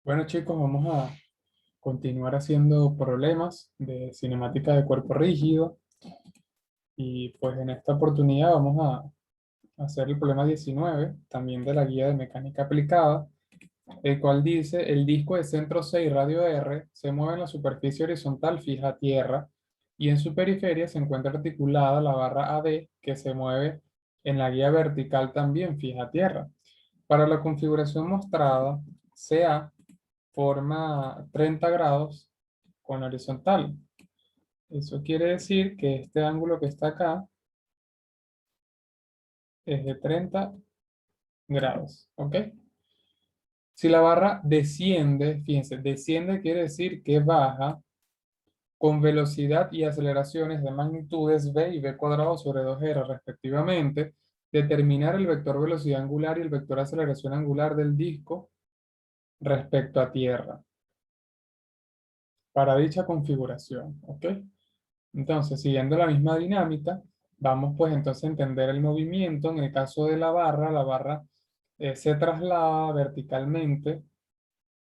Bueno chicos, vamos a continuar haciendo problemas de cinemática de cuerpo rígido y pues en esta oportunidad vamos a hacer el problema 19, también de la guía de mecánica aplicada, el cual dice: el disco de centro C y radio R se mueve en la superficie horizontal fija a tierra y en su periferia se encuentra articulada la barra AD que se mueve en la guía vertical también fija a tierra. Para la configuración mostrada, CA forma 30 grados con la horizontal. Eso quiere decir que este ángulo que está acá es de 30 grados, ¿ok? Si la barra desciende, fíjense, desciende quiere decir que baja con velocidad y aceleraciones de magnitudes v y v cuadrado sobre 2r respectivamente, determinar el vector velocidad angular y el vector aceleración angular del disco respecto a tierra para dicha configuración, ¿ok? Entonces, siguiendo la misma dinámica, vamos pues entonces a entender el movimiento. En el caso de la barra se traslada verticalmente,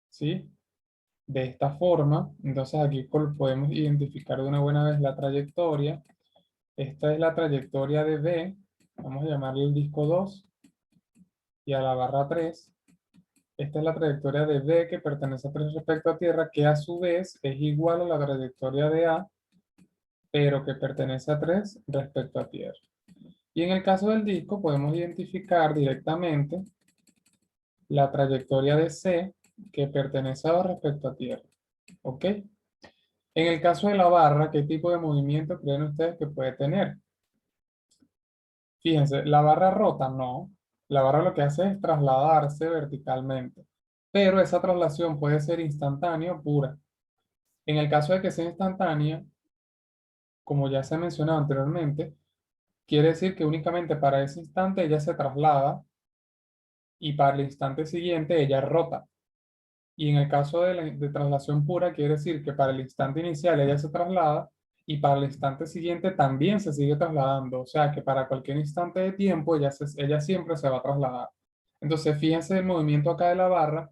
¿sí? De esta forma. Entonces aquí podemos identificar de una buena vez la trayectoria. Esta es la trayectoria de B. Vamos a llamarle el disco 2 y a la barra 3. Esta es la trayectoria de B que pertenece a 3 respecto a tierra, que a su vez es igual a la trayectoria de A, pero que pertenece a 3 respecto a tierra. Y en el caso del disco podemos identificar directamente la trayectoria de C que pertenece a 2 respecto a tierra. ¿Ok? En el caso de la barra, ¿qué tipo de movimiento creen ustedes que puede tener? Fíjense, ¿la barra rota? No. La barra lo que hace es trasladarse verticalmente. Pero esa traslación puede ser instantánea o pura. En el caso de que sea instantánea, como ya se ha mencionado anteriormente, quiere decir que únicamente para ese instante ella se traslada y para el instante siguiente ella rota. Y en el caso de traslación pura, quiere decir que para el instante inicial ella se traslada y para el instante siguiente también se sigue trasladando. O sea que para cualquier instante de tiempo ella siempre se va a trasladar. Entonces, fíjense el movimiento acá de la barra,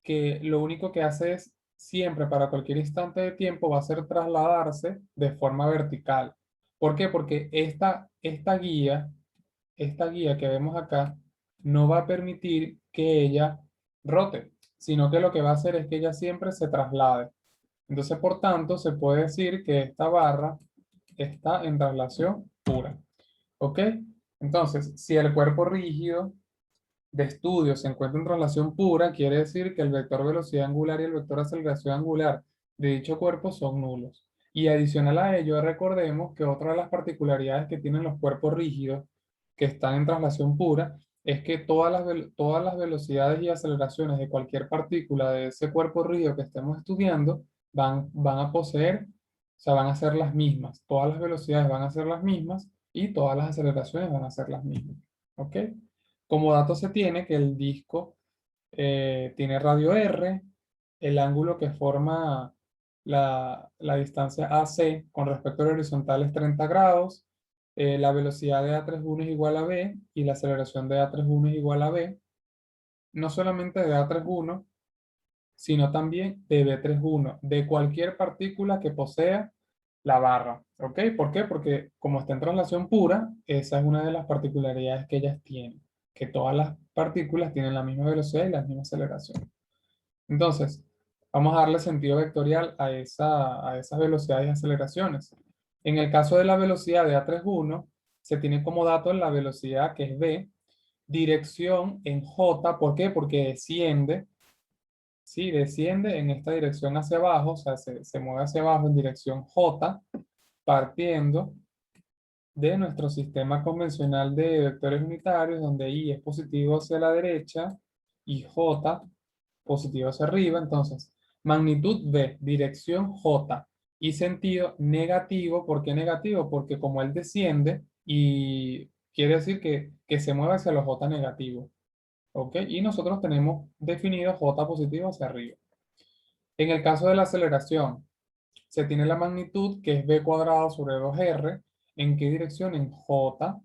que lo único que hace es siempre para cualquier instante de tiempo va a ser trasladarse de forma vertical. ¿Por qué? Porque esta guía que vemos acá no va a permitir que ella rote, sino que lo que va a hacer es que ella siempre se traslade. Entonces, por tanto, se puede decir que esta barra está en traslación pura. ¿Ok? Entonces, si el cuerpo rígido de estudio se encuentra en traslación pura, quiere decir que el vector velocidad angular y el vector aceleración angular de dicho cuerpo son nulos. Y adicional a ello, recordemos que otra de las particularidades que tienen los cuerpos rígidos que están en traslación pura es que todas las velocidades y aceleraciones de cualquier partícula de ese cuerpo rígido que estemos estudiando van a poseer, o sea, van a ser las mismas. Todas las velocidades van a ser las mismas y todas las aceleraciones van a ser las mismas. ¿Ok? Como dato se tiene que el disco tiene radio R, el ángulo que forma la distancia AC con respecto al horizontal es 30 grados, la velocidad de A31 es igual a B y la aceleración de A31 es igual a B, no solamente de A31, sino también de B31, de cualquier partícula que posea la barra. ¿Ok? ¿Por qué? Porque como está en traslación pura, esa es una de las particularidades que ellas tienen, que todas las partículas tienen la misma velocidad y la misma aceleración. Entonces, vamos a darle sentido vectorial a esas velocidades y aceleraciones. En el caso de la velocidad de A31, se tiene como dato la velocidad que es v, dirección en j. ¿Por qué? Porque desciende. Sí, desciende en esta dirección hacia abajo, o sea, se mueve hacia abajo en dirección j, partiendo de nuestro sistema convencional de vectores unitarios, donde i es positivo hacia la derecha y j positivo hacia arriba. Entonces, magnitud v, dirección j y sentido negativo. ¿Por qué negativo? Porque como él desciende y quiere decir que se mueve hacia los j negativos. ¿Ok? Y nosotros tenemos definido j positivo hacia arriba. En el caso de la aceleración, se tiene la magnitud que es v cuadrado sobre 2r. ¿En qué dirección? En j.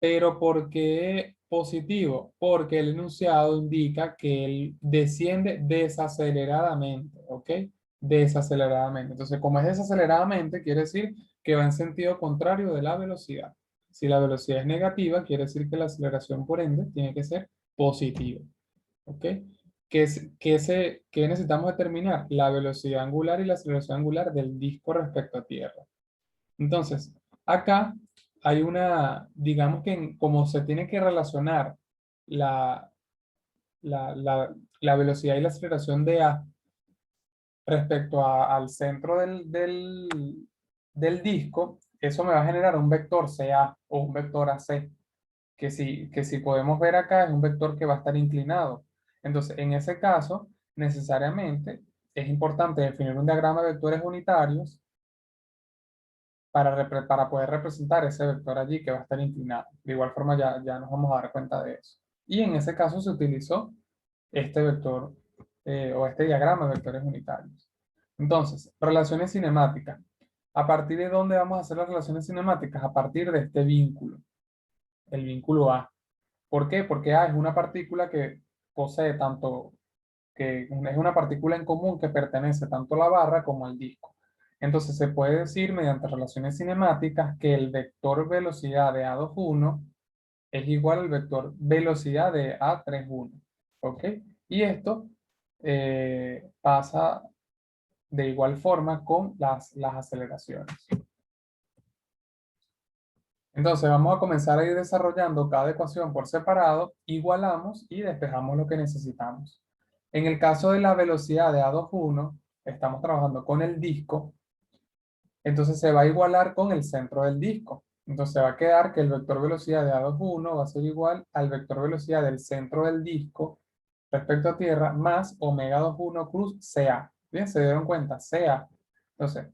Pero ¿por qué positivo, porque el enunciado indica que él desciende desaceleradamente, ¿ok? Desaceleradamente. Entonces, como es desaceleradamente, quiere decir que va en sentido contrario de la velocidad. Si la velocidad es negativa, quiere decir que la aceleración, por ende, tiene que ser positiva, ¿ok? ¿Qué necesitamos determinar? La velocidad angular y la aceleración angular del disco respecto a tierra. Entonces, acá hay una, digamos que como se tiene que relacionar la, la velocidad y la aceleración de A respecto al centro del disco, eso me va a generar un vector CA o un vector AC, que si podemos ver acá es un vector que va a estar inclinado. Entonces, en ese caso, necesariamente es importante definir un diagrama de vectores unitarios para poder representar ese vector allí que va a estar inclinado. De igual forma ya nos vamos a dar cuenta de eso. Y en ese caso se utilizó este vector o este diagrama de vectores unitarios. Entonces, relaciones cinemáticas. ¿A partir de dónde vamos a hacer las relaciones cinemáticas? A partir de este vínculo, el vínculo A. ¿Por qué? Porque A es una partícula que posee tanto, que es una partícula en común que pertenece tanto a la barra como al disco. Entonces se puede decir mediante relaciones cinemáticas que el vector velocidad de A21 es igual al vector velocidad de A31. ¿Ok? Y esto pasa de igual forma con las aceleraciones. Entonces vamos a comenzar a ir desarrollando cada ecuación por separado, igualamos y despejamos lo que necesitamos. En el caso de la velocidad de A21, estamos trabajando con el disco, entonces se va a igualar con el centro del disco. Entonces va a quedar que el vector velocidad de A21 va a ser igual al vector velocidad del centro del disco respecto a tierra más omega 21 cruz CA. Bien, se dieron cuenta, CA. Entonces,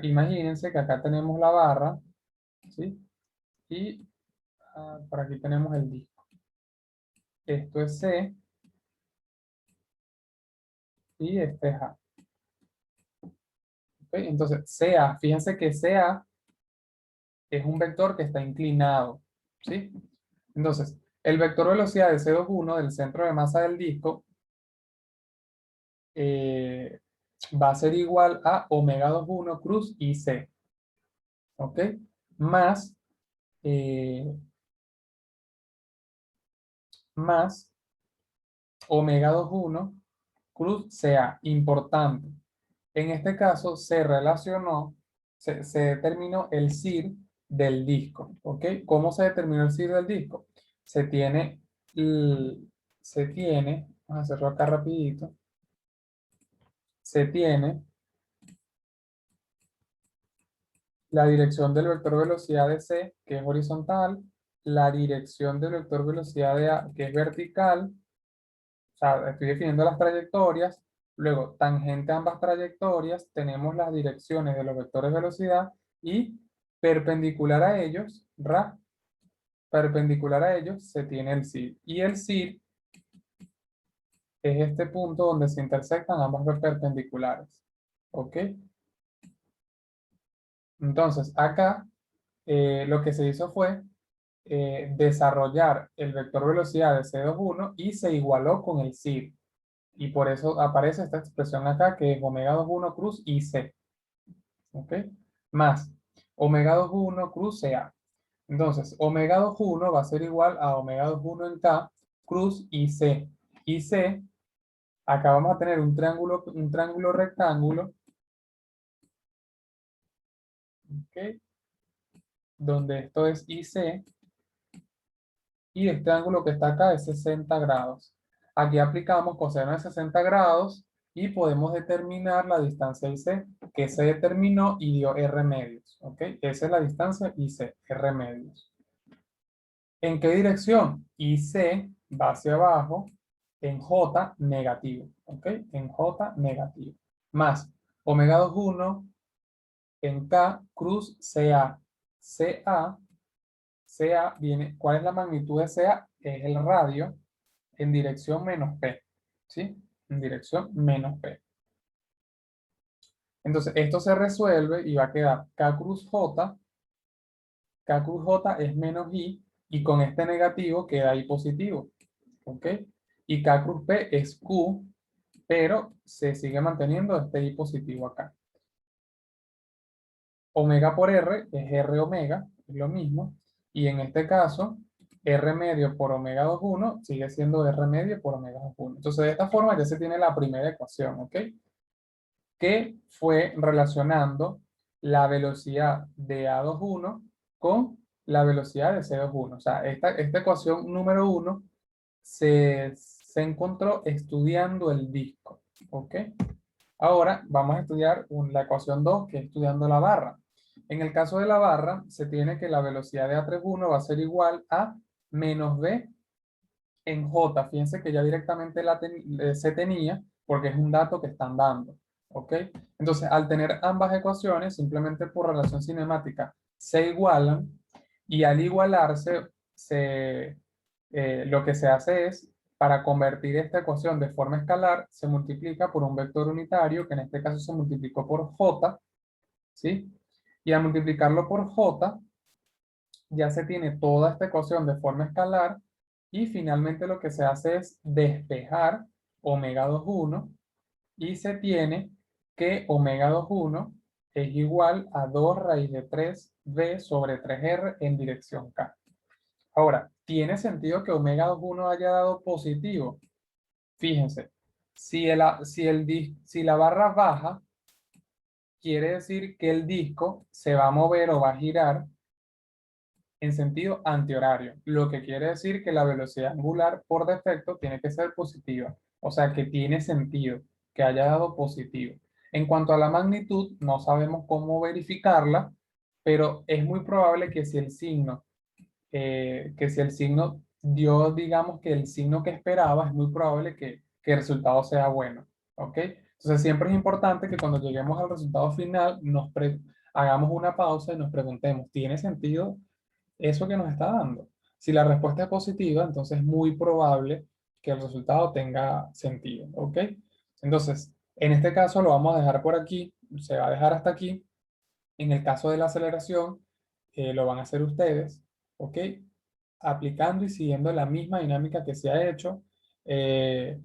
imagínense que acá tenemos la barra, ¿sí? Y por aquí tenemos el disco. Esto es C y este es A. ¿Ok? Entonces, CA, fíjense que CA es un vector que está inclinado, ¿sí? Entonces, el vector velocidad de C21 del centro de masa del disco eh, va a ser igual a omega 21 cruz IC, ¿ok? Más, eh, más omega 21 cruz CA, importante. En este caso se relacionó, se determinó el CIR del disco, ¿ok? ¿Cómo se determinó el CIR del disco? Se tiene, vamos a hacerlo acá rapidito, se tiene la dirección del vector velocidad de C, que es horizontal, la dirección del vector velocidad de A, que es vertical, o sea, estoy definiendo las trayectorias, luego tangente a ambas trayectorias, tenemos las direcciones de los vectores de velocidad y perpendicular a ellos, perpendicular a ellos se tiene el CIR. Y el CIR es este punto donde se intersectan ambas perpendiculares. ¿Ok? Entonces, acá lo que se hizo fue desarrollar el vector velocidad de C21 y se igualó con el CIR. Y por eso aparece esta expresión acá que es omega 21 cruz IC. ¿Ok? Más omega 21 cruz CA. Entonces, omega 21 va a ser igual a omega 21 en K cruz IC. IC, acá vamos a tener un triángulo rectángulo, ¿ok? Donde esto es IC y este ángulo que está acá es 60 grados. Aquí aplicamos coseno de 60 grados y podemos determinar la distancia IC que se determinó y dio R medios. ¿Ok? Esa es la distancia IC, R medios. ¿En qué dirección? IC va hacia abajo en J negativo. ¿Ok? En J negativo. Más omega 21 en K cruz CA. CA CA viene, ¿cuál es la magnitud de CA? Es el radio en dirección menos P, ¿sí? En dirección menos P. Entonces, esto se resuelve y va a quedar K cruz J es menos I, y con este negativo queda I positivo, ¿ok? Y K cruz P es Q, pero se sigue manteniendo este I positivo acá. Omega por R es R omega, es lo mismo, y en este caso, R medio por omega 2,1 sigue siendo R medio por omega 2,1. Entonces, de esta forma ya se tiene la primera ecuación, ¿ok? Que fue relacionando la velocidad de A21 con la velocidad de C21. O sea, esta ecuación número 1 se encontró estudiando el disco, ¿ok? Ahora vamos a estudiar la ecuación 2, que es estudiando la barra. En el caso de la barra, se tiene que la velocidad de A31 va a ser igual a menos B en J. Fíjense que ya directamente se tenía, porque es un dato que están dando. ¿Ok? Entonces, al tener ambas ecuaciones, simplemente por relación cinemática, se igualan, y al igualarse, lo que se hace es, para convertir esta ecuación de forma escalar, se multiplica por un vector unitario, que en este caso se multiplicó por J, ¿sí? Y al multiplicarlo por J, ya se tiene toda esta ecuación de forma escalar, y finalmente lo que se hace es despejar omega 2,1, y se tiene que omega 2,1 es igual a 2 raíz de 3b sobre 3r en dirección k. Ahora, ¿tiene sentido que omega 2,1 haya dado positivo? Fíjense, si la barra baja, quiere decir que el disco se va a mover o va a girar en sentido antihorario, lo que quiere decir que la velocidad angular por defecto tiene que ser positiva, o sea que tiene sentido que haya dado positivo. En cuanto a la magnitud, no sabemos cómo verificarla, pero es muy probable que si el signo dio, digamos que el signo que esperaba, es muy probable que el resultado sea bueno, ¿ok? Entonces siempre es importante que cuando lleguemos al resultado final, hagamos una pausa y nos preguntemos, ¿tiene sentido eso que nos está dando? Si la respuesta es positiva, entonces es muy probable que el resultado tenga sentido, ¿ok? Entonces, en este caso lo vamos a dejar por aquí, se va a dejar hasta aquí. En el caso de la aceleración, lo van a hacer ustedes, ¿ok? Aplicando y siguiendo la misma dinámica que se ha hecho. eh,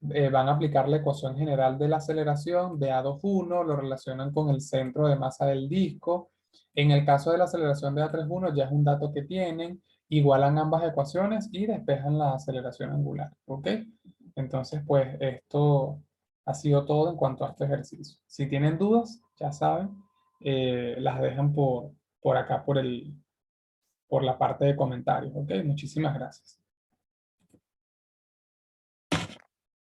Van a aplicar la ecuación general de la aceleración de A21, lo relacionan con el centro de masa del disco. En el caso de la aceleración de A31 ya es un dato que tienen, igualan ambas ecuaciones y despejan la aceleración angular, ¿ok? Entonces, pues esto ha sido todo en cuanto a este ejercicio. Si tienen dudas, ya saben, las dejan por acá, por la parte de comentarios, ¿ok? Muchísimas gracias.